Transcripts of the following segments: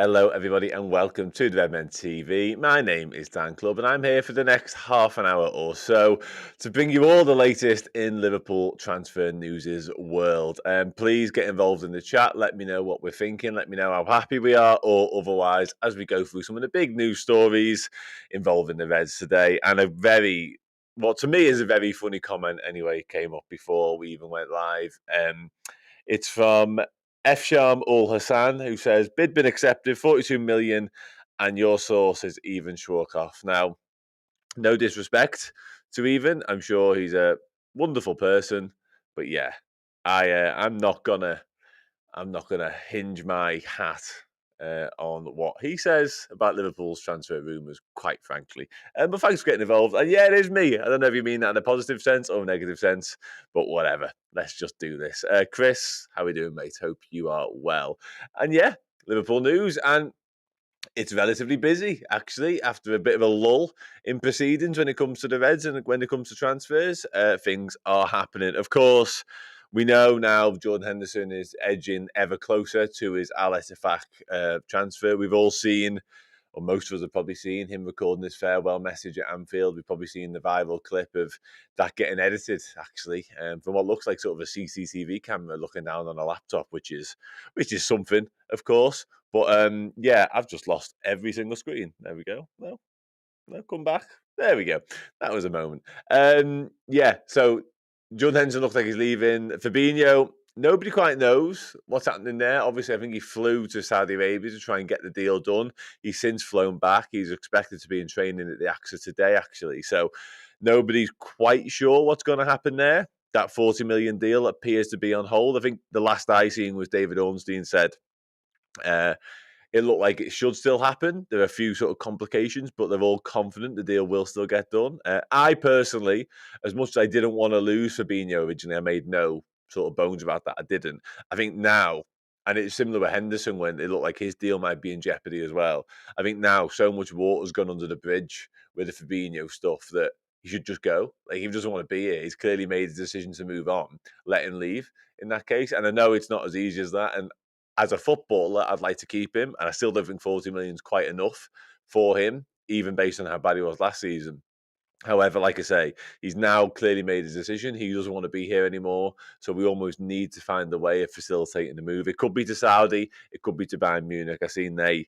Hello, everybody, and welcome to the Redmen TV. My name is Dan Clubb, and I'm here for the next half an hour or so to bring you all the latest in Liverpool transfer news's world. Please get involved in the chat. Let me know what we're thinking. Let me know how happy we are, or otherwise, as we go through some of the big news stories involving the Reds today. And what to me is a very funny comment anyway, came up before we even went live. It's from Efsham Ul Hassan, who says, bid been accepted, 42 million, and your source is Even Schwarkoff. Now, no disrespect to Even. I'm sure he's a wonderful person, but yeah, I'm not gonna hinge my hat on what he says about Liverpool's transfer rumours, quite frankly. But thanks for getting involved. And yeah, it is me. I don't know if you mean that in a positive sense or a negative sense, but whatever. Let's just do this. Chris, how are we doing, mate? Hope you are well. And yeah, Liverpool news. And it's relatively busy, actually, after a bit of a lull in proceedings when it comes to the Reds and when it comes to transfers. Things are happening. Of course, we know now Jordan Henderson is edging ever closer to his Al Ettifaq transfer. We've all seen, or most of us have probably seen, him recording his farewell message at Anfield. We've probably seen the viral clip of that getting edited, actually, from what looks like sort of a CCTV camera looking down on a laptop, which is something, of course. But yeah, I've just lost every single screen. There we go. No, come back. There we go. That was a moment. Yeah, so Jordan Henderson looks like he's leaving. Fabinho, nobody quite knows what's happening there. Obviously, I think he flew to Saudi Arabia to try and get the deal done. He's since flown back. He's expected to be in training at the AXA today, actually. So nobody's quite sure what's going to happen there. That 40 million deal appears to be on hold. I think the last I seen was David Ornstein said it looked like it should still happen. There are a few sort of complications, but they're all confident the deal will still get done. I personally, as much as I didn't want to lose Fabinho originally, I made no sort of bones about that. I didn't. I think now, and it's similar with Henderson when it looked like his deal might be in jeopardy as well. I think now so much water's gone under the bridge with the Fabinho stuff that he should just go. Like, if he doesn't want to be here, he's clearly made the decision to move on. Let him leave in that case. And I know it's not as easy as that. And as a footballer, I'd like to keep him, and I still don't think 40 million is quite enough for him, even based on how bad he was last season. However, like I say, he's now clearly made his decision. He doesn't want to be here anymore, so we almost need to find a way of facilitating the move. It could be to Saudi, it could be to Bayern Munich. I've seen they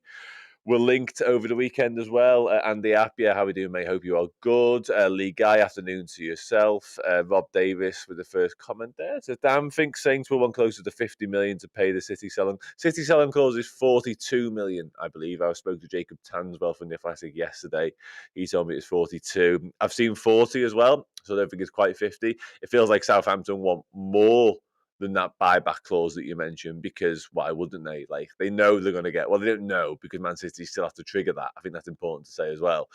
were linked over the weekend as well. Andy Appiah, how are we doing, mate? Hope you are good. Lee Guy, afternoon to yourself. Rob Davis with the first comment there. So Dan thinks Saints will want closer to 50 million to pay the City selling. City selling clause is 42 million, I believe. I spoke to Jacob Tanswell from the Athletic yesterday. He told me it's 42. I've seen 40 as well, so I don't think it's quite 50. It feels like Southampton want more than that buyback clause that you mentioned, because why wouldn't they? Like, they know they're going to get, well, they don't know because Man City still have to trigger that. I think that's important to say as well.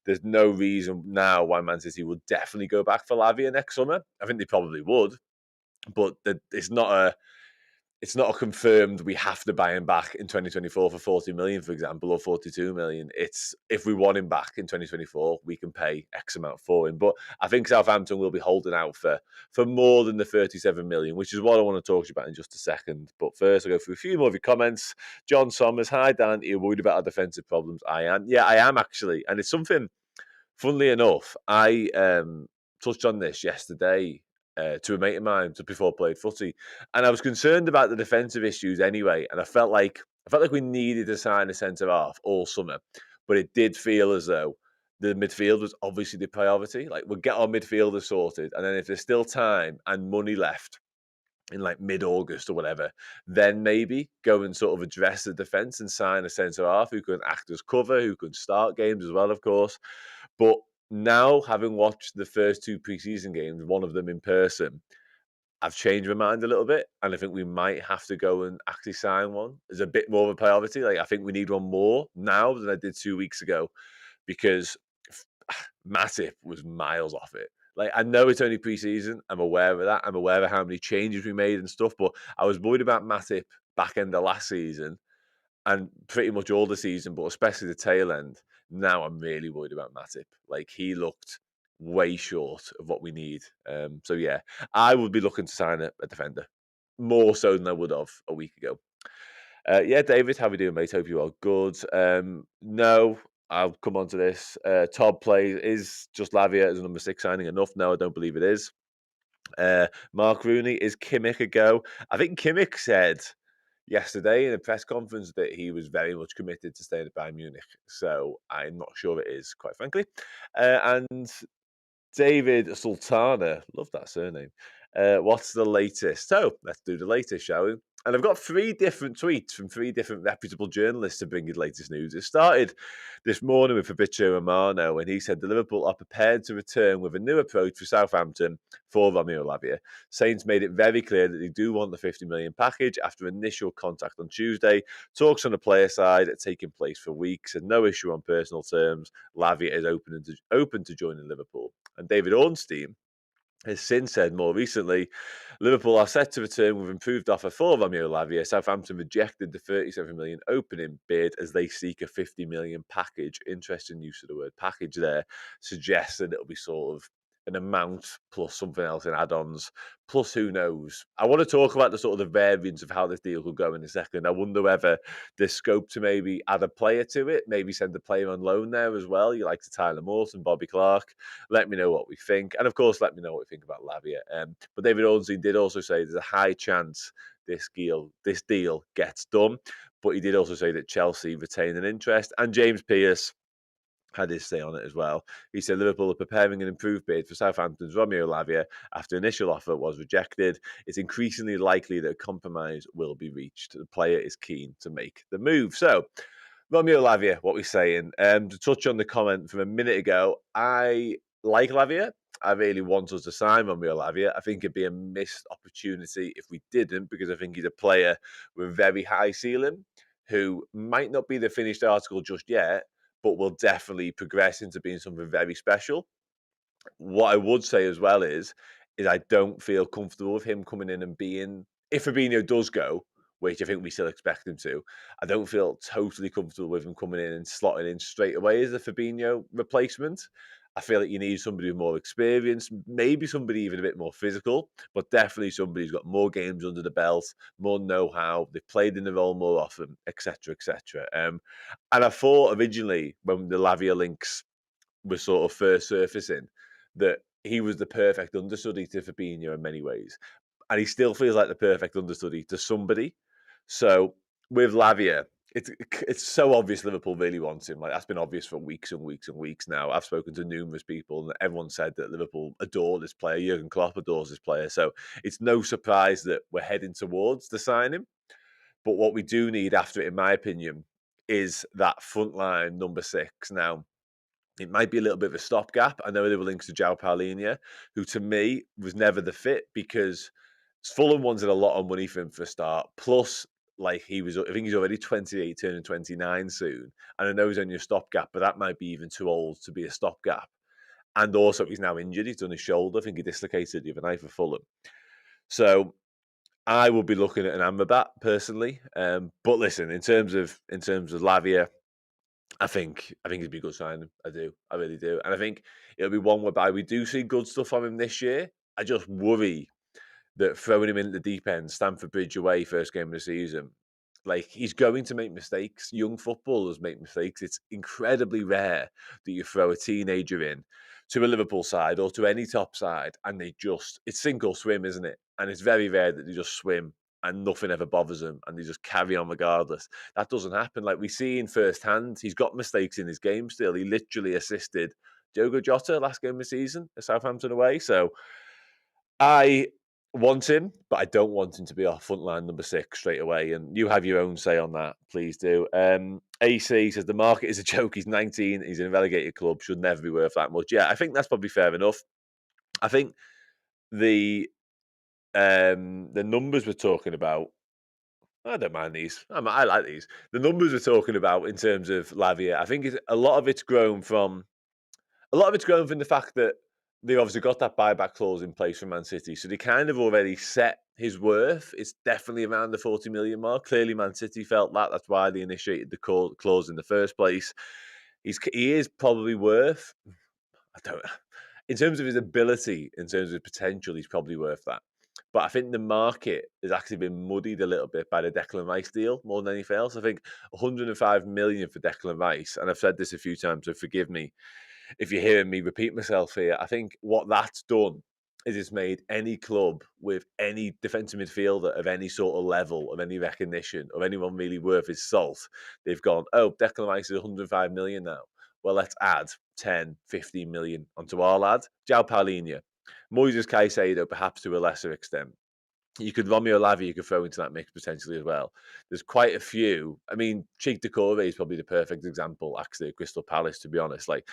There's no reason now why Man City would definitely go back for Lavia next summer. I think they probably would, but it's not a confirmed we have to buy him back in 2024 for 40 million, for example, or 42 million. It's if we want him back in 2024, we can pay X amount for him. But I think Southampton will be holding out for more than the 37 million, which is what I want to talk to you about in just a second. But first, I'll go through a few more of your comments. John Sommers, hi Dan, you're worried about our defensive problems? I am. Yeah, I am actually. And it's something, funnily enough, I touched on this yesterday to a mate of mine just before I played footy, and I was concerned about the defensive issues anyway. And I felt like we needed to sign a centre half all summer, but it did feel as though the midfield was obviously the priority. Like, we'll get our midfielders sorted, and then if there's still time and money left in like mid-August or whatever, then maybe go and sort of address the defence and sign a centre half who can act as cover, who can start games as well, of course. But now, having watched the first two preseason games, one of them in person, I've changed my mind a little bit, and I think we might have to go and actually sign one as a bit more of a priority. Like, I think we need one more now than I did 2 weeks ago, because Matip was miles off it. Like, I know it's only preseason. I'm aware of that. I'm aware of how many changes we made and stuff, but I was worried about Matip back end of last season and pretty much all the season, but especially the tail end. Now I'm really worried about Matip. Like, he looked way short of what we need. So yeah, I would be looking to sign a defender more so than I would have a week ago. Yeah, David, how we doing, mate? Hope you are good. No, I'll come on to this. Todd plays is just Lavia as a number 6 signing enough? No, I don't believe it is. Mark Rooney, is Kimmich a go? I think Kimmich said yesterday in a press conference that he was very much committed to staying at Bayern Munich. So I'm not sure it is, quite frankly. And David Sultana, love that surname. What's the latest? So let's do the latest, shall we? And I've got 3 different tweets from 3 different reputable journalists to bring you the latest news. It started this morning with Fabrizio Romano, and he said the Liverpool are prepared to return with a new approach for Southampton for Romeo Lavia. Saints made it very clear that they do want the 50 million package after initial contact on Tuesday. Talks on the player side are taking place for weeks, and no issue on personal terms. Lavia is open to joining Liverpool. And David Ornstein has since said more recently, Liverpool are set to return with improved offer for Romeo Lavia. Southampton rejected the 37 million opening bid as they seek a 50 million package. Interesting use of the word package there. Suggests that it'll be sort of an amount plus something else in add-ons. Plus, who knows? I want to talk about the sort of the variance of how this deal could go in a second. I wonder whether there's scope to maybe add a player to it, maybe send a player on loan there as well. You like to Tyler Morton, Bobby Clark. Let me know what we think. And of course, let me know what we think about Lavia. But David Ornstein did also say there's a high chance this deal gets done. But he did also say that Chelsea retain an interest. And James Pearce had his say on it as well. He said Liverpool are preparing an improved bid for Southampton's Romeo Lavia after initial offer was rejected. It's increasingly likely that a compromise will be reached. The player is keen to make the move. So, Romeo Lavia, what we're saying. To touch on the comment from a minute ago, I like Lavia. I really want us to sign Romeo Lavia. I think it'd be a missed opportunity if we didn't, because I think he's a player with a very high ceiling who might not be the finished article just yet, but will definitely progress into being something very special. What I would say as well is I don't feel comfortable with him coming in and being, if Fabinho does go, which I think we still expect him to, I don't feel totally comfortable with him coming in and slotting in straight away as a Fabinho replacement. I feel like you need somebody with more experience, maybe somebody even a bit more physical, but definitely somebody who's got more games under the belt, more know-how, they've played in the role more often, etc., etc. And I thought originally when the Lavia links were sort of first surfacing that he was the perfect understudy to Fabinho in many ways. And he still feels like the perfect understudy to somebody. So with Lavia, it's so obvious Liverpool really wants him. Like that's been obvious for weeks and weeks and weeks now. I've spoken to numerous people, and everyone said that Liverpool adore this player. Jurgen Klopp adores this player, so it's no surprise that we're heading towards the signing. But what we do need after it, in my opinion, is that frontline number 6. Now, it might be a little bit of a stopgap. I know there were links to João Paulinho, who to me was never the fit because Fulham wanted a lot of money for him for a start. Plus, like I think he's already 28, turning 29 soon. And I know he's only a stopgap, but that might be even too old to be a stopgap. And also, he's now injured. He's done his shoulder. I think he dislocated the other night for Fulham. So I would be looking at an Amrabat personally. But listen, in terms of Lavia, I think it'd be a good signing. I do. I really do. And I think it'll be one whereby we do see good stuff from him this year. I just worry that throwing him in the deep end, Stamford Bridge away, first game of the season, like he's going to make mistakes. Young footballers make mistakes. It's incredibly rare that you throw a teenager in to a Liverpool side or to any top side and it's sink or swim, isn't it? And it's very rare that they just swim and nothing ever bothers them and they just carry on regardless. That doesn't happen. Like we see in firsthand, he's got mistakes in his game still. He literally assisted Diogo Jota last game of the season at Southampton away. So I want him, but I don't want him to be our frontline number 6 straight away. And you have your own say on that, please do. AC says the market is a joke. He's 19. He's in a relegated club. Should never be worth that much. Yeah, I think that's probably fair enough. I think the numbers we're talking about, I don't mind these. I like these. The numbers we're talking about in terms of Lavia, I think a lot of it's grown from the fact that they obviously got that buyback clause in place for Man City, so they kind of already set his worth. It's definitely around the 40 million mark. Clearly, Man City felt that. That's why they initiated the clause in the first place. He is probably worth. I don't. In terms of his ability, in terms of potential, he's probably worth that. But I think the market has actually been muddied a little bit by the Declan Rice deal more than anything else. I think 105 million for Declan Rice, and I've said this a few times, so forgive me if you're hearing me repeat myself here. I think what that's done is it's made any club with any defensive midfielder of any sort of level, of any recognition, or anyone really worth his salt, they've gone, oh, Declan Rice is 105 million now. Well, let's add 10, 15 million onto our lad, João Paulinho. Moises Caicedo, perhaps to a lesser extent. You could Romeo Lavia, you could throw into that mix potentially as well. There's quite a few. I mean, Cheik Decore is probably the perfect example, actually, at Crystal Palace, to be honest. Like,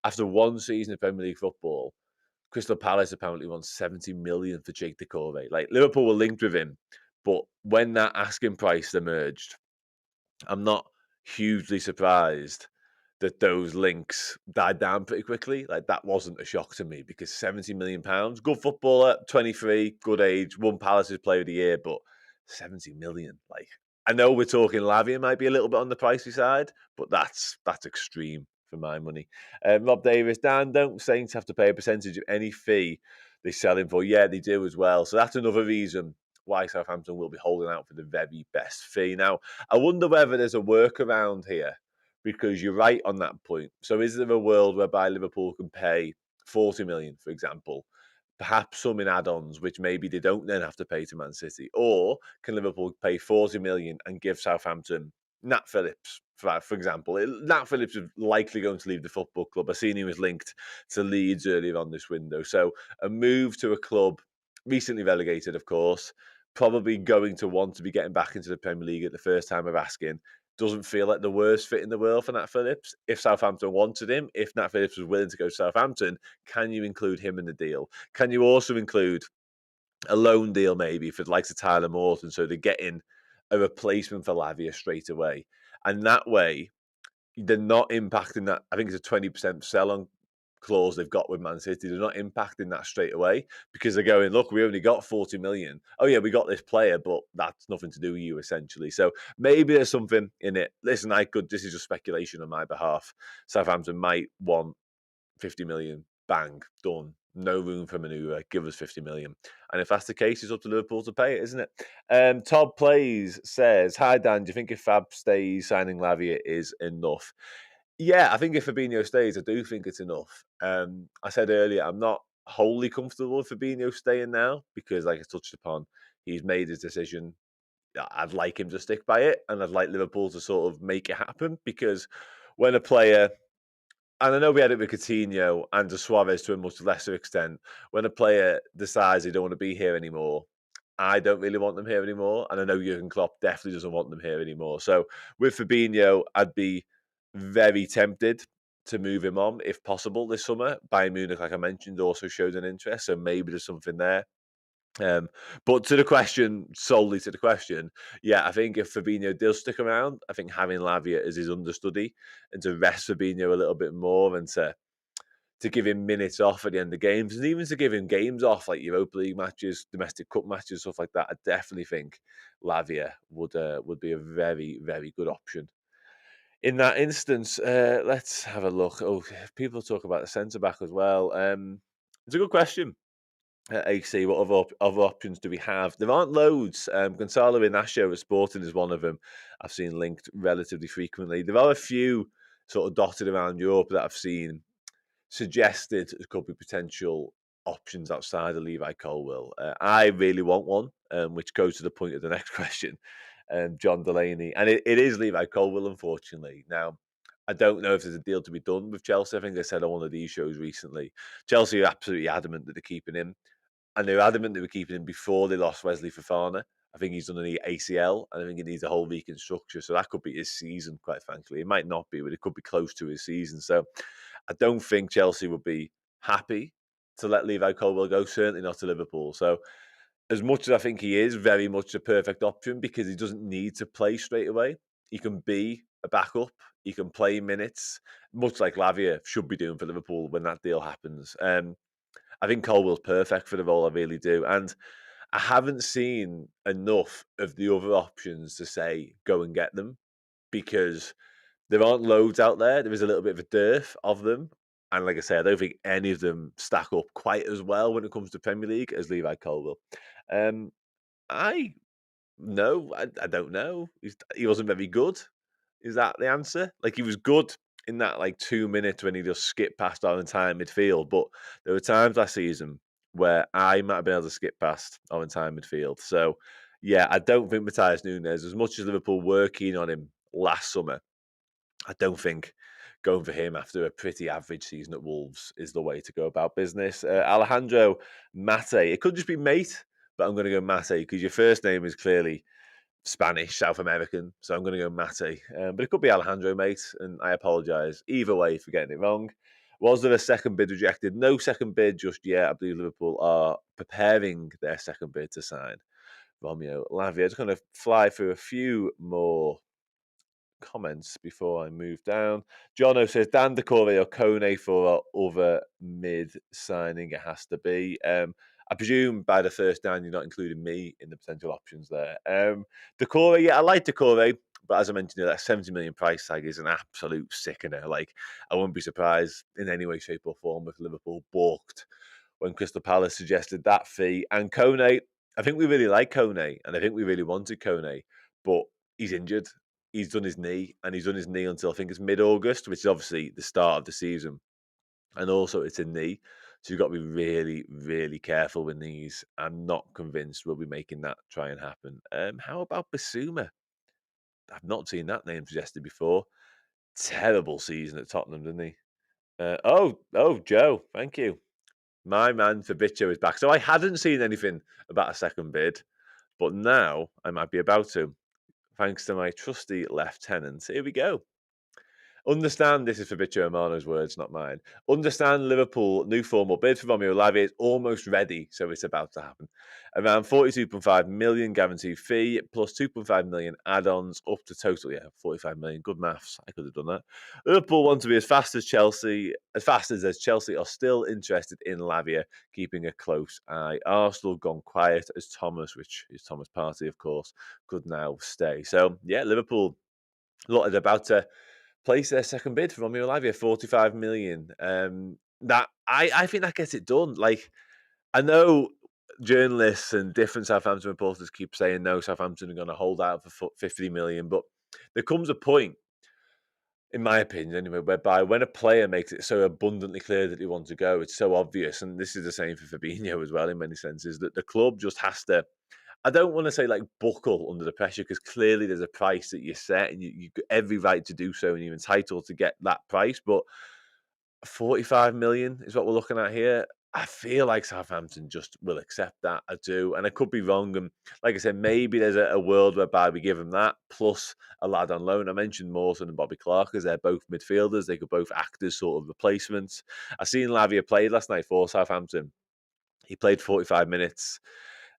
after one season of Premier League football, Crystal Palace apparently won 70 million for Cheik Decore. Like, Liverpool were linked with him, but when that asking price emerged, I'm not hugely surprised that those links died down pretty quickly. Like, that wasn't a shock to me because £70 million, good footballer, 23, good age, won Palace's Player of the Year, but 70 million. Like, I know we're talking Lavia might be a little bit on the pricey side, but that's extreme for my money. Rob Davis, Dan, don't Saints have to pay a percentage of any fee they sell him for? Yeah, they do as well. So that's another reason why Southampton will be holding out for the very best fee. Now, I wonder whether there's a workaround here, because you're right on that point. So is there a world whereby Liverpool can pay 40 million, for example, perhaps some in add-ons, which maybe they don't then have to pay to Man City? Or can Liverpool pay 40 million and give Southampton Nat Phillips, for example? Nat Phillips is likely going to leave the football club. I seen he was linked to Leeds earlier on this window. So a move to a club recently relegated, of course, probably going to want to be getting back into the Premier League at the first time of asking, doesn't feel like the worst fit in the world for Nat Phillips. If Southampton wanted him, if Nat Phillips was willing to go to Southampton, can you include him in the deal? Can you also include a loan deal maybe for the likes of Tyler Morton, so they're getting a replacement for Lavia straight away? And that way, they're not impacting that. I think it's a 20% sell-on clause they've got with Man City. They're not impacting that straight away because they're going, look, we only got 40 million. Oh yeah, we got this player, but that's nothing to do with you essentially. So maybe there's something in it. Listen, this is just speculation on my behalf. Southampton might want 50 million, bang, done. No room for manoeuvre. Give us 50 million. And if that's the case, it's up to Liverpool to pay it, isn't it? Todd Plays says, hi, Dan, do you think if Fab stays, signing Lavia is enough? Yeah, I think if Fabinho stays, I do think it's enough. I said earlier, I'm not wholly comfortable with Fabinho staying now because, like I touched upon, he's made his decision. I'd like him to stick by it, and I'd like Liverpool to sort of make it happen because when a player, and I know we had it with Coutinho and De Suarez to a much lesser extent, when a player decides they don't want to be here anymore, I don't really want them here anymore. And I know Jurgen Klopp definitely doesn't want them here anymore. So with Fabinho, I'd be very tempted to move him on if possible this summer. Bayern Munich, like I mentioned, also showed an interest. So maybe there's something there. But solely to the question, yeah, I think if Fabinho does stick around, I think having Lavia as his understudy and to rest Fabinho a little bit more and to give him minutes off at the end of games, and even to give him games off like Europa League matches, domestic cup matches, stuff like that, I definitely think Lavia would be a very, very good option. In that instance, let's have a look. Oh, people talk about the centre back as well. It's a good question. AC, what other options do we have? There aren't loads. Gonzalo Inacio at Sporting is one of them. I've seen linked relatively frequently. There are a few sort of dotted around Europe that I've seen suggested there could be potential options outside of Levi Colwill. I really want one, which goes to the point of the next question, John Delaney. And it is Levi Colwill, unfortunately. Now, I don't know if there's a deal to be done with Chelsea. I think I said on one of these shows recently, Chelsea are absolutely adamant that they're keeping him. And they're adamant they were keeping him before they lost Wesley Fofana. I think he's done an ACL, and I think he needs a whole reconstruction. So that could be his season, quite frankly. It might not be, but it could be close to his season. So I don't think Chelsea would be happy to let Levi Colwill go, certainly not to Liverpool. So as much as I think he is very much the perfect option because he doesn't need to play straight away, he can be a backup, he can play minutes, much like Lavia should be doing for Liverpool when that deal happens. I think Colwill's perfect for the role, I really do. And I haven't seen enough of the other options to say go and get them because there aren't loads out there. There is a little bit of a dearth of them. And like I say, I don't think any of them stack up quite as well when it comes to Premier League as Levi Colwill. Um, I no, I don't know. He wasn't very good. Is that the answer? Like, he was good in that, like, 2 minutes when he just skipped past our entire midfield, but there were times last season where I might have been able to skip past our entire midfield. So, yeah, I don't think Matthias Nunes, as much as Liverpool were keen on him last summer, I don't think going for him after a pretty average season at Wolves is the way to go about business. Alejandro Mate, it could just be mate, but I'm going to go Mate because your first name is clearly Spanish, South American, so I'm going to go Mate. But it could be Alejandro, mate, and I apologise either way for getting it wrong. Was there a second bid rejected? No second bid just yet. I believe Liverpool are preparing their second bid to sign Romeo Lavia. Just going to fly through a few more comments before I move down. Jono says Dan Decore or Kone for our other mid signing. It has to be. I presume by the first down, you're not including me in the potential options there. Decore, yeah, I like Decore, but as I mentioned, that 70 million price tag is an absolute sickener. Like, I wouldn't be surprised in any way, shape, or form if Liverpool balked when Crystal Palace suggested that fee. And Kone, I think we really like Kone, and I think we really wanted Kone, but he's injured. He's done his knee, and he's done his knee until I think it's mid-August, which is obviously the start of the season. And also, it's a knee, so you've got to be really, really careful with knees. I'm not convinced we'll be making that try and happen. How about Basuma? I've not seen that name suggested before. Terrible season at Tottenham, didn't he? Joe, thank you. My man Fabrizio is back. So I hadn't seen anything about a second bid, but now I might be about to, thanks to my trusty lieutenant. Here we go. Understand, this is Fabrizio Romano's words, not mine. Understand Liverpool new formal bid for Romeo Lavia is almost ready, so it's about to happen. Around 42.5 million guaranteed fee plus 2.5 million add-ons up to total, 45 million. Good maths. I could have done that. Liverpool want to be as fast as Chelsea, as Chelsea are still interested in Lavia, keeping a close eye. Arsenal gone quiet as Thomas, which is Thomas Partey, of course, could now stay. So yeah, Liverpool look, they're about to place their second bid for Romeo Lavia, 45 million. That I think that gets it done. Like, I know journalists and different Southampton reporters keep saying no, Southampton are going to hold out for 50 million, but there comes a point, in my opinion anyway, whereby when a player makes it so abundantly clear that he wants to go, it's so obvious, and this is the same for Fabinho as well in many senses, that the club just has to, I don't want to say like buckle under the pressure, because clearly there's a price that you set and you've got every right to do so and you're entitled to get that price. But 45 million is what we're looking at here. I feel like Southampton just will accept that. I do. And I could be wrong. And like I said, maybe there's a world whereby we give them that plus a lad on loan. I mentioned Mawson and Bobby Clark as they're both midfielders. They could both act as sort of replacements. I seen Lavia play last night for Southampton. He played 45 minutes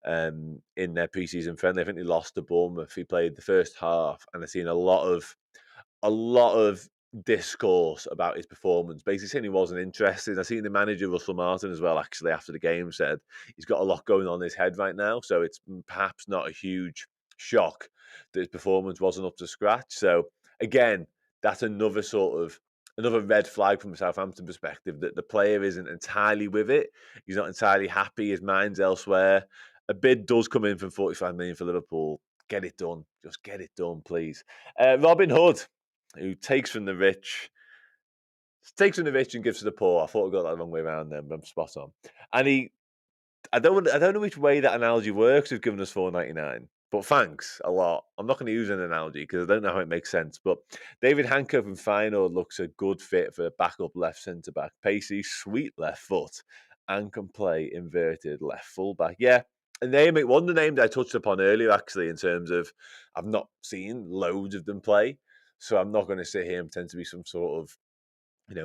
in their preseason friendly. I think they lost to Bournemouth. He played the first half, and I've seen a lot of discourse about his performance. Basically saying he wasn't interested. I've seen the manager Russell Martin as well, actually, after the game said he's got a lot going on in his head right now. So it's perhaps not a huge shock that his performance wasn't up to scratch. So again, that's another red flag from a Southampton perspective, that the player isn't entirely with it. He's not entirely happy. His mind's elsewhere. A bid does come in from 45 million for Liverpool. Get it done. Just get it done, please. Robin Hood, who takes from the rich and gives to the poor. I thought I got that the wrong way around then, but I'm spot on. And I don't know which way that analogy works. Who've given us 4.99, but thanks a lot. I'm not going to use an analogy because I don't know how it makes sense. But David Hancock from Feyenoord looks a good fit for a backup left centre back, pacey, sweet left foot, and can play inverted left full back. Yeah. A name, one of the names I touched upon earlier, actually, in terms of I've not seen loads of them play, so I'm not going to sit here and pretend to be some sort of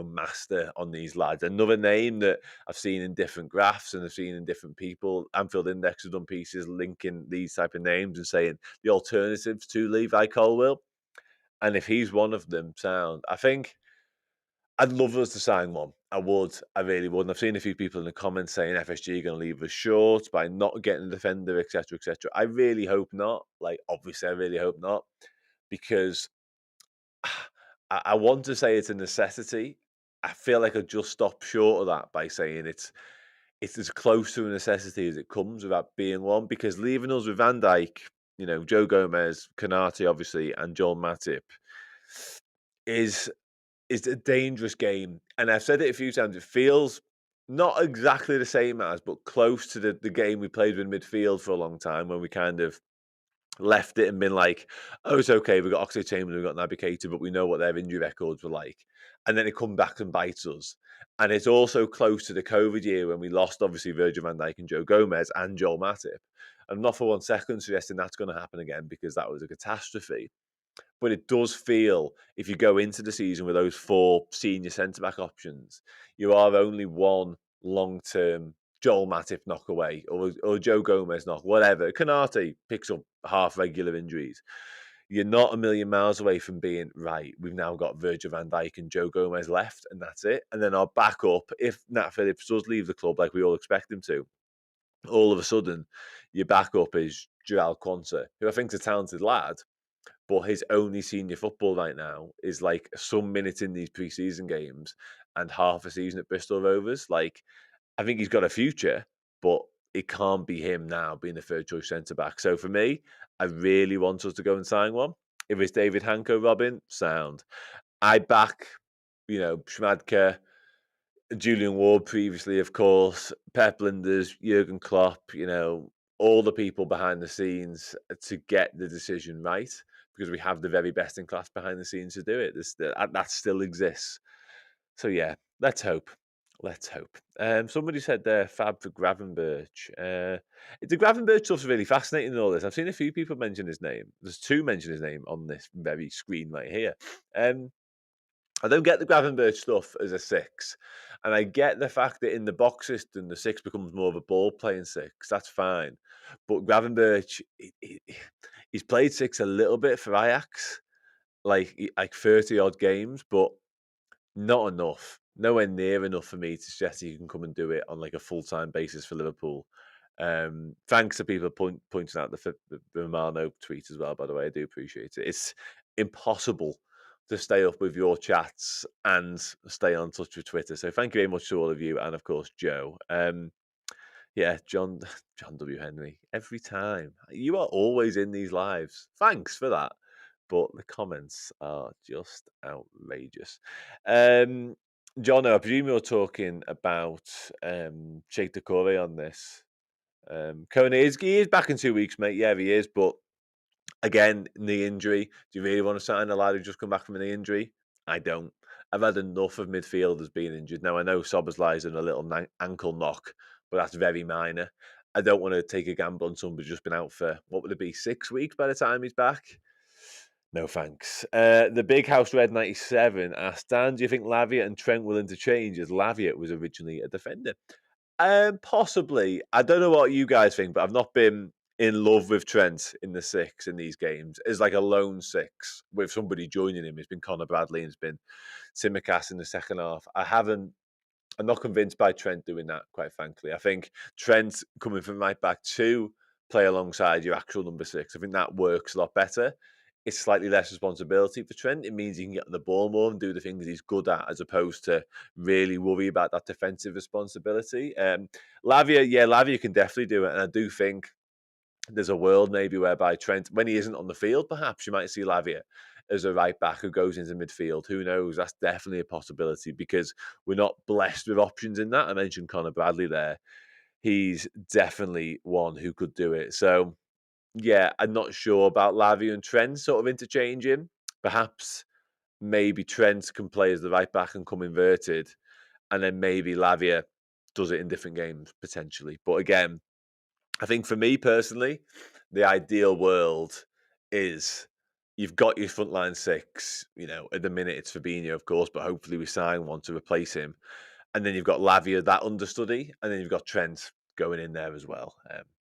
master on these lads. Another name that I've seen in different graphs and I've seen in different people, Anfield Index have done pieces linking these type of names and saying the alternatives to Levi Colwill. And if he's one of them, sound. I think I'd love us to sign one. I would. I really would. And I've seen a few people in the comments saying FSG are going to leave us short by not getting a defender, etc., etc. I really hope not. Like, obviously, I really hope not, because I want to say it's a necessity. I feel like I just stop short of that by saying it's as close to a necessity as it comes without being one, because leaving us with Van Dijk, Joe Gomez, Kanate, obviously, and Joel Matip is is a dangerous game. And I've said it a few times. It feels not exactly the same as, but close to the game we played with midfield for a long time, when we kind of left it and been like, oh, it's okay. We've got Oxlade Chamberlain, we've got Naby Keita, but we know what their injury records were like. And then it come back and bites us. And it's also close to the COVID year when we lost, obviously, Virgil van Dijk and Joe Gomez and Joel Matip. I'm not for 1 second suggesting that's going to happen again, because that was a catastrophe. But it does feel, if you go into the season with those four senior centre back options, you are only one long term Joel Matip knock away, or Joe Gomez knock, whatever. Kanate picks up half regular injuries. You're not a million miles away from being right. We've now got Virgil van Dijk and Joe Gomez left, and that's it. And then our backup, if Nat Phillips does leave the club like we all expect him to, all of a sudden your backup is Joel Quanta, who I think's a talented lad, but his only senior football right now is like some minutes in these preseason games and half a season at Bristol Rovers. Like, I think he's got a future, but it can't be him now being the third choice centre back. So for me, I really want us to go and sign one. If it's David Hanko, Robin, sound. I back, Schmadke, Julian Ward previously, of course, Pep Linders, Jurgen Klopp, all the people behind the scenes to get the decision right, because we have the very best in class behind the scenes to do it. That still exists. So yeah, let's hope. Let's hope. Somebody said there, fab for Gravenberch. The Gravenberch stuff's really fascinating in all this. I've seen a few people mention his name. There's two mention his name on this very screen right here. I don't get the Gravenberch stuff as a six. And I get the fact that in the box system, the six becomes more of a ball playing six. That's fine. But Gravenberch, he's played six a little bit for Ajax, like 30 odd games, but not enough. Nowhere near enough for me to suggest he can come and do it on like a full time basis for Liverpool. Thanks to people pointing out the Romano tweet as well, by the way. I do appreciate it. It's impossible to stay up with your chats and stay on touch with Twitter. So thank you very much to all of you, and of course Joe. Yeah, John W. Henry. Every time. You are always in these lives. Thanks for that. But the comments are just outrageous. John, I presume you're talking about Sheikh Decore on this. Kone he is back in 2 weeks, mate. Yeah, he is. But again, knee injury. Do you really want to sign a lad who just come back from a knee injury? I don't. I've had enough of midfielders being injured. Now, I know Soboslai's in a little ankle knock, but that's very minor. I don't want to take a gamble on somebody who's just been out for, what would it be, 6 weeks by the time he's back? No thanks. The Big House Red 97 asked, Dan, do you think Lavia and Trent will interchange, as Lavia was originally a defender? Possibly. I don't know what you guys think, but I've not been in love with Trent in the six in these games. As like a lone six with somebody joining him. It's been Connor Bradley and it's been Tsimikas in the second half. I'm not convinced by Trent doing that, quite frankly. I think Trent coming from right back to play alongside your actual number six, I think that works a lot better. It's slightly less responsibility for Trent. It means he can get on the ball more and do the things he's good at, as opposed to really worry about that defensive responsibility. Lavia can definitely do it. And I do think there's a world maybe whereby Trent, when he isn't on the field, perhaps you might see Lavia as a right back who goes into midfield. Who knows? That's definitely a possibility, because we're not blessed with options in that. I mentioned Connor Bradley there. He's definitely one who could do it. So, yeah, I'm not sure about Lavia and Trent sort of interchanging. Perhaps maybe Trent can play as the right back and come inverted, and then maybe Lavia does it in different games, potentially. But again, I think for me personally, the ideal world is you've got your frontline six. At the minute it's Fabinho, of course, but hopefully we sign one to replace him. And then you've got Lavia, that understudy, and then you've got Trent going in there as well.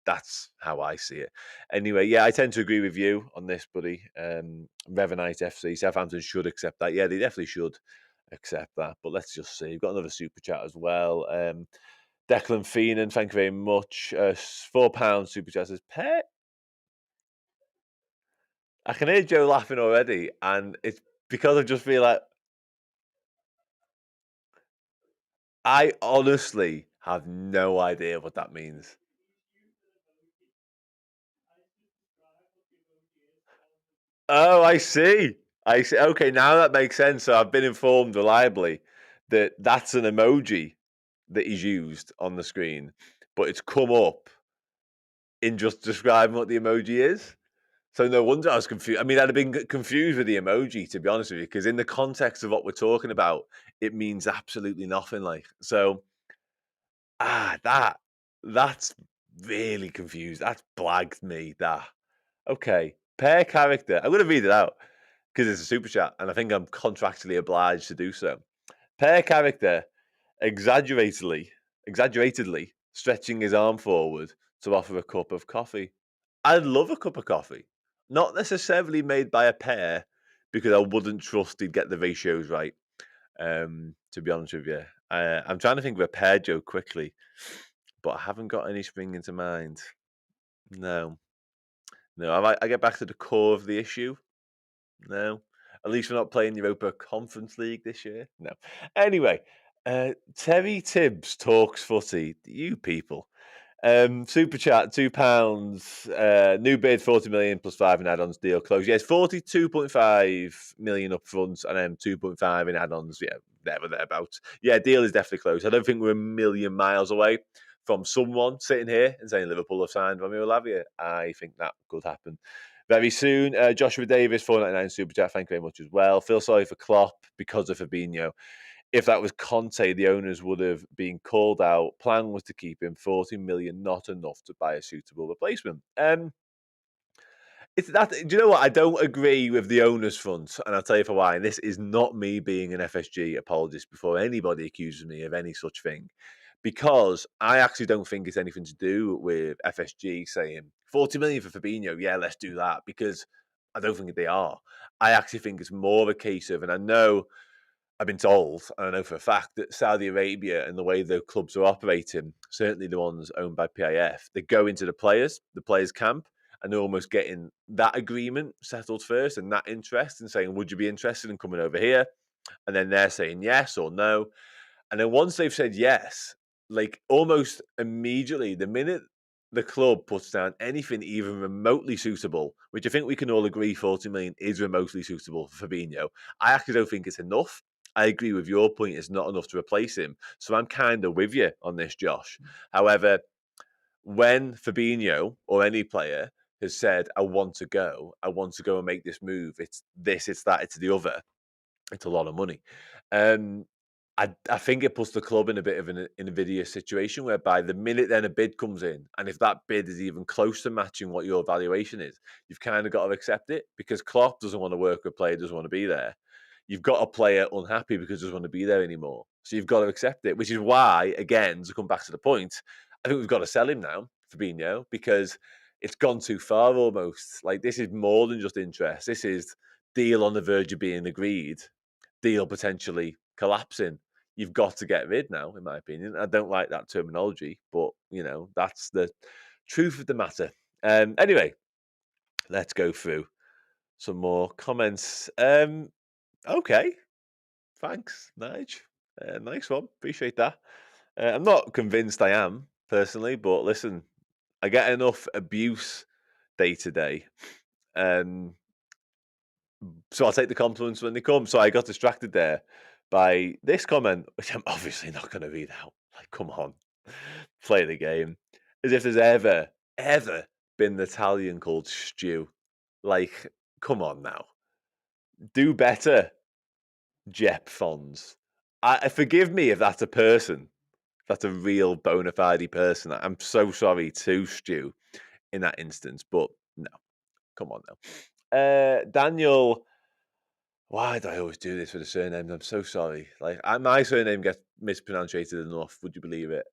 That's how I see it. Anyway, yeah, I tend to agree with you on this, buddy. Revenite FC, Southampton should accept that. Yeah, they definitely should accept that. But let's just see. We've got another super chat as well. Declan Feenan, thank you very much. £4 super chat says, Pet. I can hear Joe laughing already, and it's because I just feel like I honestly Have no idea what that means. Oh, I see. I see. Okay, now that makes sense. So I've been informed reliably that that's an emoji that is used on the screen, but it's come up in just describing what the emoji is. So no wonder I was confused. I mean, I'd have been confused with the emoji, to be honest with you, because in the context of what we're talking about, it means absolutely nothing. Like, so that's really confused. That's blagged me. That okay. Pair character. I'm going to read it out because it's a super chat, and I think I'm contractually obliged to do so. Pair character exaggeratedly stretching his arm forward to offer a cup of coffee. I'd love a cup of coffee. Not necessarily made by a pair, because I wouldn't trust he'd get the ratios right. To be honest with you, I'm trying to think of a pair joke quickly, but I haven't got any springing to mind. No, no. I get back to the core of the issue. No. At least we're not playing Europa Conference League this year. No. Anyway, Terry Tibbs talks footy. You people. Super chat, £2. New bid 40 million plus 5 in add-ons, deal closed. Yes, 42.5 million up front and then 2.5 in add-ons. Yeah, thereabouts. Yeah, deal is definitely closed. I don't think we're a million miles away from someone sitting here and saying Liverpool have signed Romeo Lavia. I think that could happen very soon. Joshua Davis, 4.99 super chat. Thank you very much as well. Feel sorry for Klopp because of Fabinho. If that was Conte, the owners would have been called out. Plan was to keep him. 40 million, not enough to buy a suitable replacement. It's that. Do you know what? I don't agree with the owners' front, and I'll tell you for why. And this is not me being an FSG apologist before anybody accuses me of any such thing, because I actually don't think it's anything to do with FSG saying 40 million for Fabinho. Yeah, let's do that, because I don't think they are. I actually think it's more of a case of, and I know I've been told, and I know for a fact, that Saudi Arabia and the way the clubs are operating, certainly the ones owned by PIF, they go into the players' camp, and they're almost getting that agreement settled first and that interest and saying, would you be interested in coming over here? And then they're saying yes or no. And then once they've said yes, like almost immediately, the minute the club puts down anything even remotely suitable, which I think we can all agree 40 million is remotely suitable for Fabinho, I actually don't think it's enough. I agree with your point, it's not enough to replace him. So I'm kind of with you on this, Josh. However, when Fabinho or any player has said, I want to go and make this move, it's this, it's that, it's the other, it's a lot of money. Um, I think it puts the club in a bit of an invidious situation whereby the minute then a bid comes in, and if that bid is even close to matching what your valuation is, you've kind of got to accept it, because Klopp doesn't want to work with a player, doesn't want to be there. You've got a player unhappy because doesn't want to be there anymore. So you've got to accept it, which is why, again, to come back to the point, I think we've got to sell him now, Fabinho, because it's gone too far almost. Like, this is more than just interest. This is deal on the verge of being agreed, deal potentially collapsing. You've got to get rid now, in my opinion. I don't like that terminology, but that's the truth of the matter. Anyway, let's go through some more comments. Okay, thanks, Nige. Nice one. Appreciate that. I'm not convinced I am personally, but listen, I get enough abuse day to day. So I'll take the compliments when they come. So I got distracted there by this comment, which I'm obviously not going to read out. Like, come on, play the game. As if there's ever been an Italian called Stew. Like, come on now. Do better, Jep Fons. Forgive me if that's a person. If that's a real bona fide person. I'm so sorry to Stew in that instance. But no, come on now. Daniel, why do I always do this with the surnames? I'm so sorry. Like, my surname gets mispronounced enough. Would you believe it?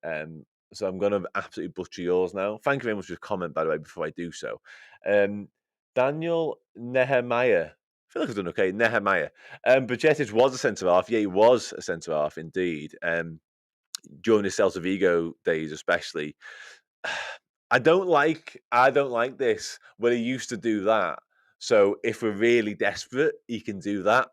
So I'm going to absolutely butcher yours now. Thank you very much for the comment, by the way, before I do so. Daniel Nehemiah. I feel like I've done okay. Nehemiah. Budgetis was a centre half. Yeah, he was a centre half indeed. During his Celta Vigo days, especially. I don't like this. When he used to do that. So if we're really desperate, he can do that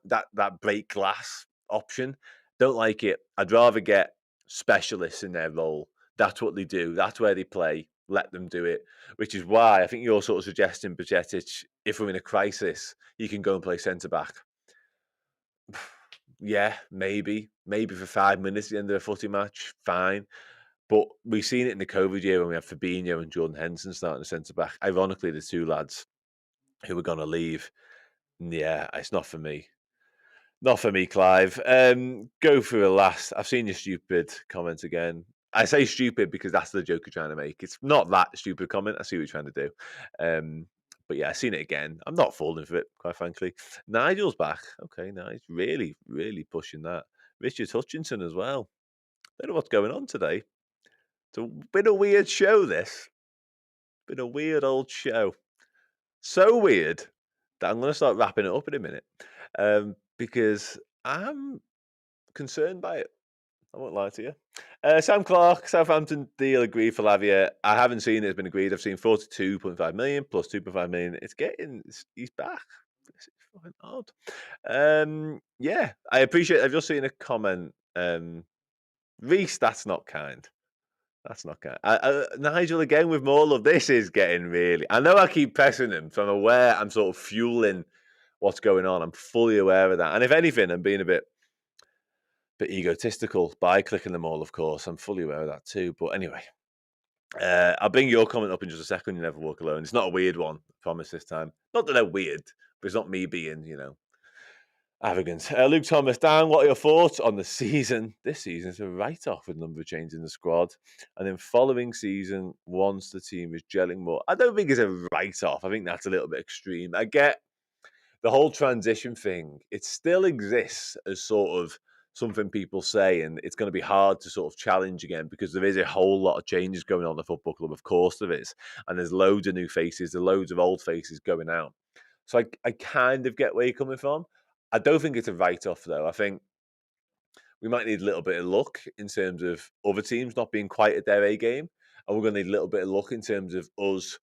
break glass option. Don't like it. I'd rather get specialists in their role. That's what they do. That's where they play. Let them do it. Which is why I think you're sort of suggesting, Bajcetic, if we're in a crisis, he can go and play centre back. Yeah, maybe for 5 minutes at the end of a footy match, fine. But we've seen it in the COVID year when we had Fabinho and Jordan Henderson starting the centre back. Ironically, the two lads who were going to leave. Yeah, it's not for me. Not for me, Clive. Go through the last. I've seen your stupid comment again. I say stupid because that's the joke you're trying to make. It's not that stupid comment. I see what you're trying to do. But yeah, I've seen it again. I'm not falling for it, quite frankly. Nigel's back. Okay, nice. Really, really pushing that. Richard Hutchinson as well. Don't know what's going on today. It's been a weird show, this. Been a weird old show. So weird that I'm going to start wrapping it up in a minute. Because I'm concerned by it. I won't lie to you. Sam Clark, Southampton deal agreed for Lavia. I haven't seen it's been agreed. I've seen 42.5 million plus 2.5 million. He's back. It's fucking odd. Yeah, I appreciate. I've just seen a comment. Reese, that's not kind. That's not kind. Nigel again with more love. This is getting really. I know I keep pressing him, so I'm aware I'm sort of fueling what's going on. I'm fully aware of that. And if anything, I'm being a bit egotistical by clicking them all, of course. I'm fully aware of that too. But anyway, I'll bring your comment up in just a second. You never walk alone. It's not a weird one, I promise this time. Not that they're weird, but it's not me being, arrogant. Luke Thomas, Dan, what are your thoughts on the season? This season is a write-off with a number of changes in the squad. And then following season, once the team is gelling more. I don't think it's a write-off. I think that's a little bit extreme. I get the whole transition thing. It still exists as sort of something people say, and it's going to be hard to sort of challenge again because there is a whole lot of changes going on in the football club. Of course there is. And there's loads of new faces, there's loads of old faces going out. So I kind of get where you're coming from. I don't think it's a write-off, though. I think we might need a little bit of luck in terms of other teams not being quite at their A game. And we're going to need a little bit of luck in terms of us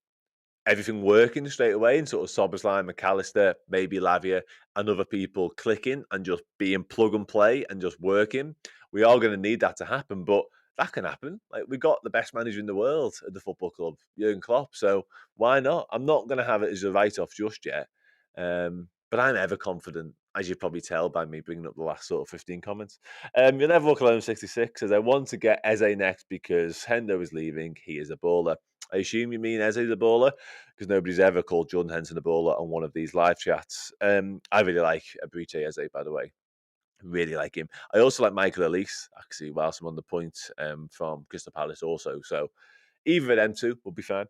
everything working straight away and sort of Sobersline, McAllister, maybe Lavia, and other people clicking and just being plug and play and just working. We are going to need that to happen, but that can happen. Like, we got the best manager in the world at the football club, Jurgen Klopp. So why not? I'm not going to have it as a write-off just yet. But I'm ever confident, as you probably tell by me bringing up the last sort of 15 comments. You'll never walk alone 66 says, I want to get Eze next because Hendo is leaving. He is a baller. I assume you mean Eze is a baller because nobody's ever called Jordan Henson a baller on one of these live chats. I really like Abriche Eze, by the way. Really like him. I also like Michael Elise, actually, whilst I'm on the point from Crystal Palace also. So either of them two will be fine.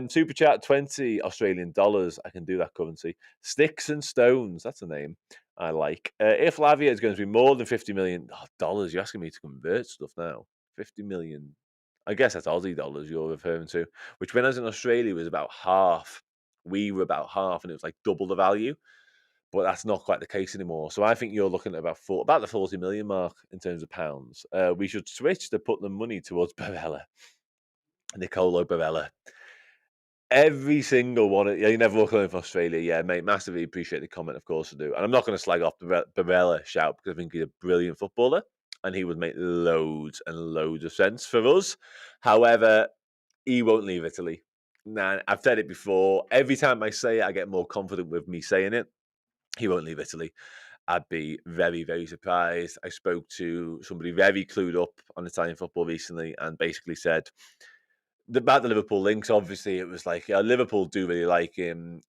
Super chat, 20 Australian dollars. I can do that currency. Sticks and Stones, that's a name I like. If Lavia is going to be more than $50 million, dollars, you're asking me to convert stuff now. 50 million. I guess that's Aussie dollars you're referring to, which when I was in Australia was about half. We were about half, and it was like double the value. But that's not quite the case anymore. So I think you're looking at about the 40 million mark in terms of pounds. We should switch to put the money towards Barella. Nicolo Barella. Every single one. You never walk alone from Australia. Yeah, mate, massively appreciate the comment, of course I do. And I'm not going to slag off the Barella shout because I think he's a brilliant footballer and he would make loads and loads of sense for us. However, he won't leave Italy. Nah, I've said it before. Every time I say it, I get more confident with me saying it. He won't leave Italy. I'd be very, very surprised. I spoke to somebody very clued up on Italian football recently and basically said, about the Liverpool links, obviously, it was like Liverpool do really like him,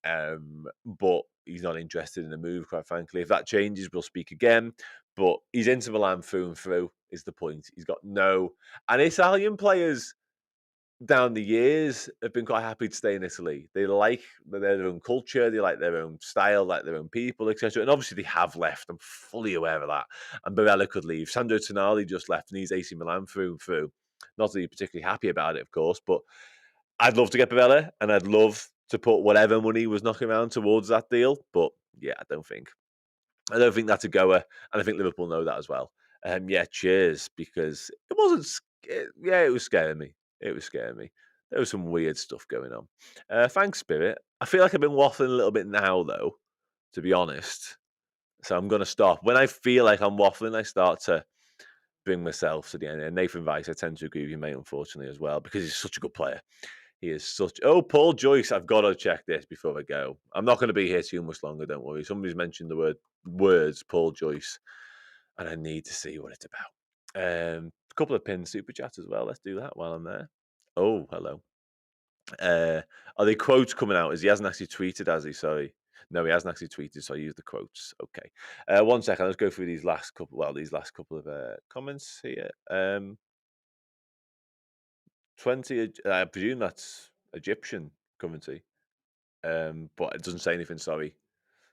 but he's not interested in the move, quite frankly. If that changes, we'll speak again. But he's into Milan through and through, is the point. He's got no... And Italian players down the years have been quite happy to stay in Italy. They like their own culture, they like their own style, like their own people, etc. And obviously they have left. I'm fully aware of that. And Barella could leave. Sandro Tonali just left and he's AC Milan through and through. Not that he's particularly happy about it, of course, but I'd love to get Barella and I'd love to put whatever money was knocking around towards that deal. But yeah, I don't think that's a goer. And I think Liverpool know that as well. Yeah, cheers, because it wasn't... Yeah, it was scaring me. It was scaring me. There was some weird stuff going on. Thanks, Spirit. I feel like I've been waffling a little bit now, though, to be honest. So I'm going to stop. When I feel like I'm waffling, I start to bring myself to the end. And Nathan Rice, I tend to agree with you, mate, unfortunately, as well, because he's such a good player. He is such. Oh, Paul Joyce, I've got to check this before I go. I'm not going to be here too much longer, don't worry. Somebody's mentioned the words Paul Joyce, and I need to see what it's about. A couple of pin super chats as well. Let's do that while I'm there. Oh, hello. Are they quotes coming out? He hasn't actually tweeted, has he? Sorry. No, he hasn't actually tweeted, so I use the quotes. Okay. 1 second. Let's go through these last couple of comments here. 20, I presume that's Egyptian currency. But it doesn't say anything, sorry.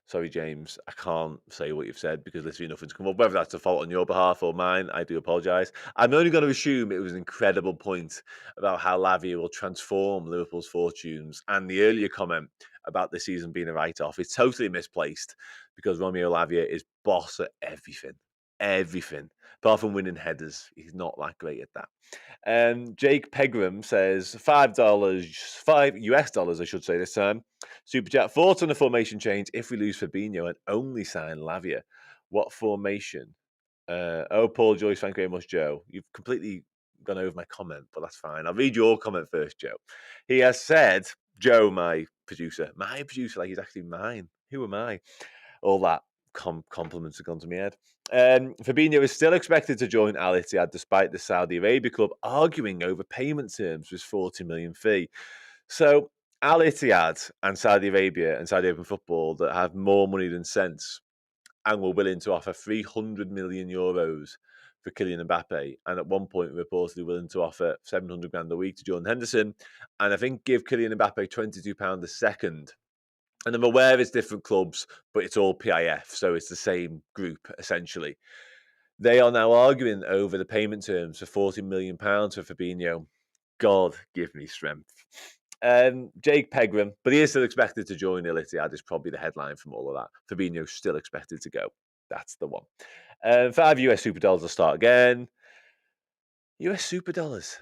Sorry, James. I can't say what you've said because literally nothing's come up. Whether that's a fault on your behalf or mine, I do apologise. I'm only going to assume it was an incredible point about how Lavia will transform Liverpool's fortunes, and the earlier comment about the season being a write-off is totally misplaced because Romeo Lavia is boss at everything. Everything. Apart from winning headers. He's not that great at that. Jake Pegram says $5 I should say this time. Super chat. Thoughts on the formation change if we lose Fabinho and only sign Lavia? What formation? Paul Joyce, thank you very much, Joe. You've completely gone over my comment, but that's fine. I'll read your comment first, Joe. He has said, Joe, my producer, like he's actually mine. Who am I? All that compliments have gone to my head. Fabinho is still expected to join Al Ittihad despite the Saudi Arabia club arguing over payment terms with 40 million fee. So Al Ittihad and Saudi Arabia and Saudi Arabian football that have more money than sense and were willing to offer 300 million euros for Kylian Mbappe, and at one point reportedly willing to offer 700 grand a week to Jordan Henderson, and I think give Kylian Mbappe £22 a second. And I'm aware it's different clubs, but it's all PIF, so it's the same group, essentially. They are now arguing over the payment terms for £40 million for Fabinho. God, give me strength. Jake Pegram, but he is still expected to join Al Ittihad, is probably the headline from all of that. Fabinho's still expected to go. That's the one. 5 US super dollars will start again. US super dollars.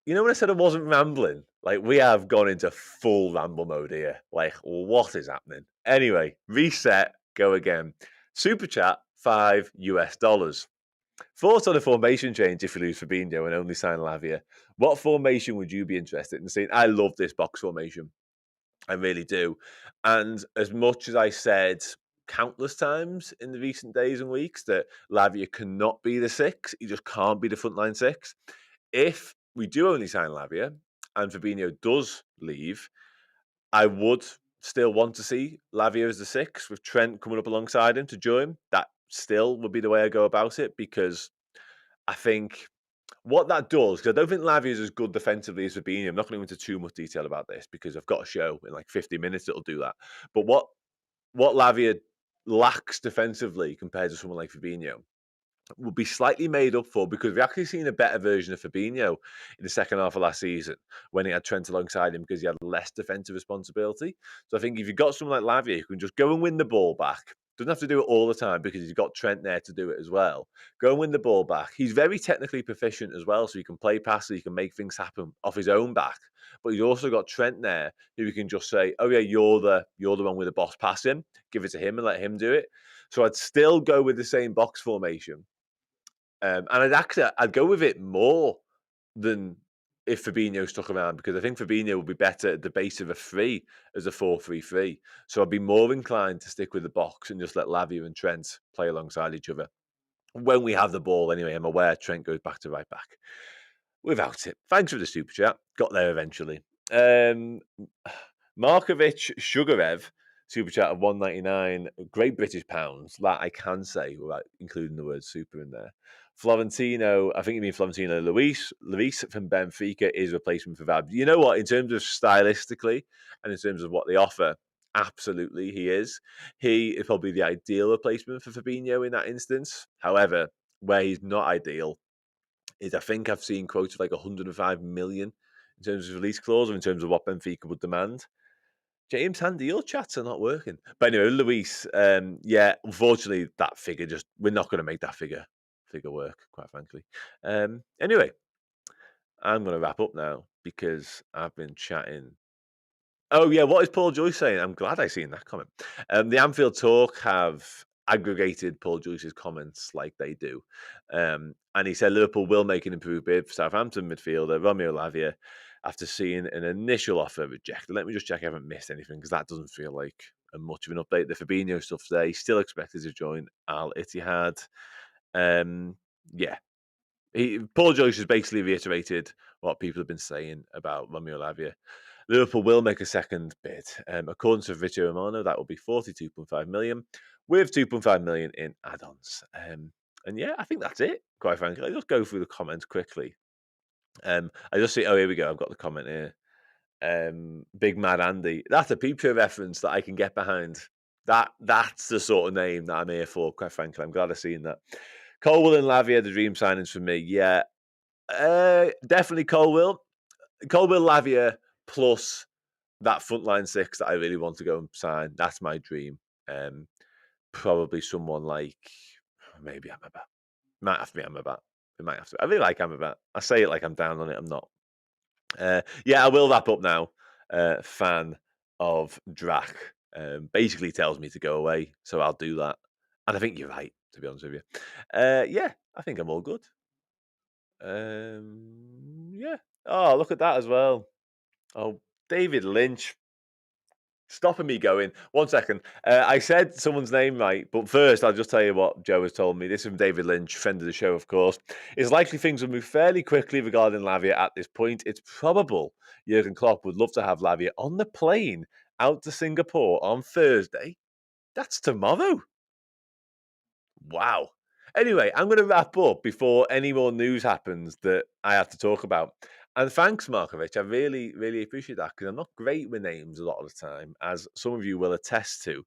You know when I said I wasn't rambling? Like, we have gone into full ramble mode here. Like, what is happening? Anyway, reset, go again. Super chat, $5. Thoughts on a formation change if you lose Fabinho and only sign Lavia? What formation would you be interested in seeing? I love this box formation. I really do. And as much as I said countless times in the recent days and weeks that Lavia cannot be the six, he just can't be the frontline six. If we do only sign Lavia and Fabinho does leave, I would still want to see Lavia as the six with Trent coming up alongside him to join. That still would be the way I go about it because I think what that does, because I don't think Lavia is as good defensively as Fabinho. I'm not going to go into too much detail about this because I've got a show in like 50 minutes that'll do that. But what Lavia lacks defensively compared to someone like Fabinho will be slightly made up for because we've actually seen a better version of Fabinho in the second half of last season when he had Trent alongside him because he had less defensive responsibility. So I think if you've got someone like Lavia who can just go and win the ball back, doesn't have to do it all the time because he's got Trent there to do it as well. Go and win the ball back. He's very technically proficient as well, so he can play passes, he can make things happen off his own back. But he's also got Trent there who you can just say, "Oh yeah, you're the one with the boss passing. Give it to him and let him do it." So I'd still go with the same box formation. And I'd go with it more than if Fabinho stuck around because I think Fabinho would be better at the base of a 3 as a 4-3-3. So I'd be more inclined to stick with the box and just let Lavia and Trent play alongside each other. When we have the ball, anyway, I'm aware Trent goes back to right back. Without it. Thanks for the super chat. Got there eventually. Markovic Sugarev, super chat of 199, Great British pounds. That I can say without including the word super in there. Florentino, I think you mean Florentino Luis from Benfica is replacement for Vab. You know what? In terms of stylistically and in terms of what they offer, absolutely he is. He is probably the ideal replacement for Fabinho in that instance. However, where he's not ideal is I think I've seen quotes of like 105 million in terms of release clause or in terms of what Benfica would demand. James, Handy, your chats are not working. But anyway, Luis, yeah, unfortunately, that figure we're not going to make that figure work, quite frankly. Anyway, I'm going to wrap up now because I've been chatting. Oh, yeah, what is Paul Joyce saying? I'm glad I seen that comment. The Anfield Talk have aggregated Paul Joyce's comments like they do. And he said Liverpool will make an improved bid for Southampton midfielder Romeo Lavia after seeing an initial offer rejected. Let me just check I haven't missed anything, because that doesn't feel like much of an update. The Fabinho stuff today, still expected to join Al Ittihad. Paul Joyce has basically reiterated what people have been saying about Romeo Lavia. Liverpool will make a second bid. According to Fabrizio Romano, that will be 42.5 million, with 2.5 million in add-ons. And yeah, I think that's it, quite frankly. I'll just go through the comments quickly. I just see, here we go. I've got the comment here. Big Mad Andy. That's a Peep Show reference that I can get behind. That's the sort of name that I'm here for, quite frankly. I'm glad I've seen that. Colwill and Lavia, the dream signings for me. Yeah, definitely Colwill. Colwill, Lavia, plus that frontline six that I really want to go and sign. That's my dream. Probably someone like maybe Amrabat. Might have to be Amrabat. It might have to. I really like Amrabat. I say it like I'm down on it. I'm not. I will wrap up now. Fan of Drac basically tells me to go away, so I'll do that. And I think you're right, to be honest with you. I think I'm all good. Oh, look at that as well. Oh, David Lynch. Stopping me going. 1 second. I said someone's name right, but first I'll just tell you what Joe has told me. This is from David Lynch, friend of the show, of course. It's likely things will move fairly quickly regarding Lavia at this point. It's probable Jurgen Klopp would love to have Lavia on the plane out to Singapore on Thursday. That's tomorrow. Wow. Anyway, I'm going to wrap up before any more news happens that I have to talk about. And thanks, Markovic. I really, really appreciate that, because I'm not great with names a lot of the time, as some of you will attest to.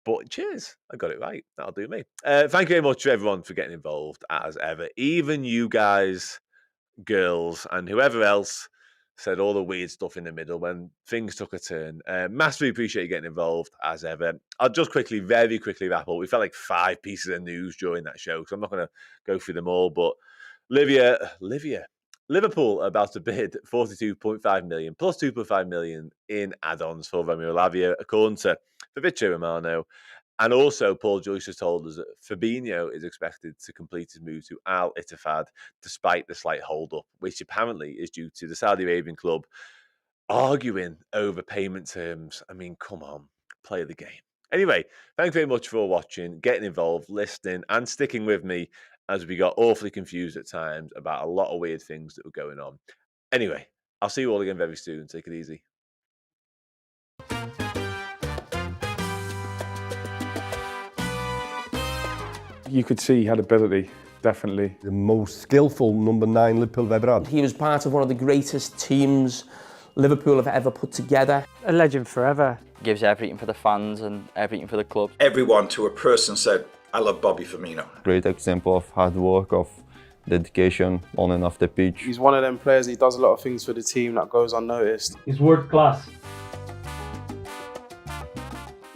But cheers, I got it right. That'll do me. Thank you very much to everyone for getting involved, as ever. Even you guys, girls, and whoever else said all the weird stuff in the middle when things took a turn. Massively appreciate you getting involved, as ever. I'll just very quickly wrap up. We felt like 5 pieces of news during that show, so I'm not going to go through them all. But Liverpool are about to bid 42.5 million plus 2.5 million in add-ons for Romeo Lavia, according to Fabrizio Romano. And also, Paul Joyce has told us that Fabinho is expected to complete his move to Al Ittihad, despite the slight hold-up, which apparently is due to the Saudi Arabian club arguing over payment terms. I mean, come on, play the game. Anyway, thanks very much for watching, getting involved, listening, and sticking with me as we got awfully confused at times about a lot of weird things that were going on. Anyway, I'll see you all again very soon. Take it easy. You could see he had ability, definitely. The most skillful number 9 Liverpool have ever had. He was part of one of the greatest teams Liverpool have ever put together. A legend forever. Gives everything for the fans and everything for the club. Everyone to a person said, I love Bobby Firmino. Great example of hard work, of dedication on and off the pitch. He's one of them players, he does a lot of things for the team that goes unnoticed. He's world class.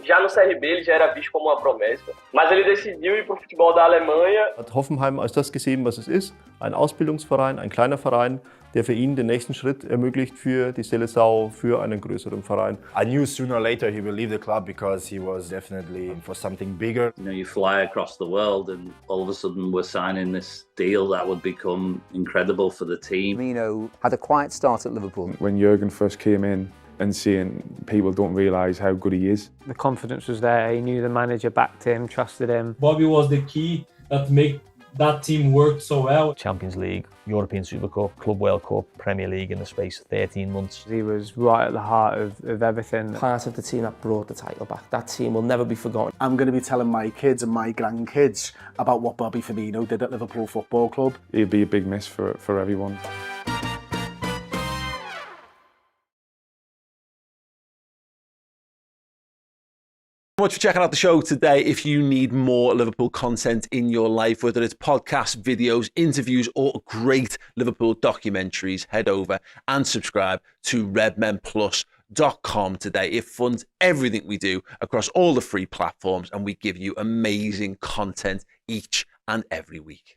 Já no CRB ele já era visto como uma promessa, mas ele decidiu ir para o futebol da Alemanha. Hat Hoffenheim als das gesehen, was es ist, ein Ausbildungsverein, ein kleiner Verein, der für ihn den nächsten Schritt ermöglicht für die Seleção, für einen größeren Verein. I knew sooner or later he will leave the club because he was definitely for something bigger. You know, you fly across the world and all of a sudden we're signing this deal that would become incredible for the team. Firmino had a quiet start at Liverpool. When Jurgen first came in, and seeing people don't realise how good he is. The confidence was there. He knew the manager backed him, trusted him. Bobby was the key that made that team work so well. Champions League, European Super Cup, Club World Cup, Premier League in the space of 13 months. He was right at the heart of everything. Part of the team that brought the title back. That team will never be forgotten. I'm going to be telling my kids and my grandkids about what Bobby Firmino did at Liverpool Football Club. He'd be a big miss for everyone. Much for checking out the show today. If you need more Liverpool content in your life, whether it's podcasts, videos, interviews, or great Liverpool documentaries, head over and subscribe to redmenplus.com today. It funds everything we do across all the free platforms, and we give you amazing content each and every week.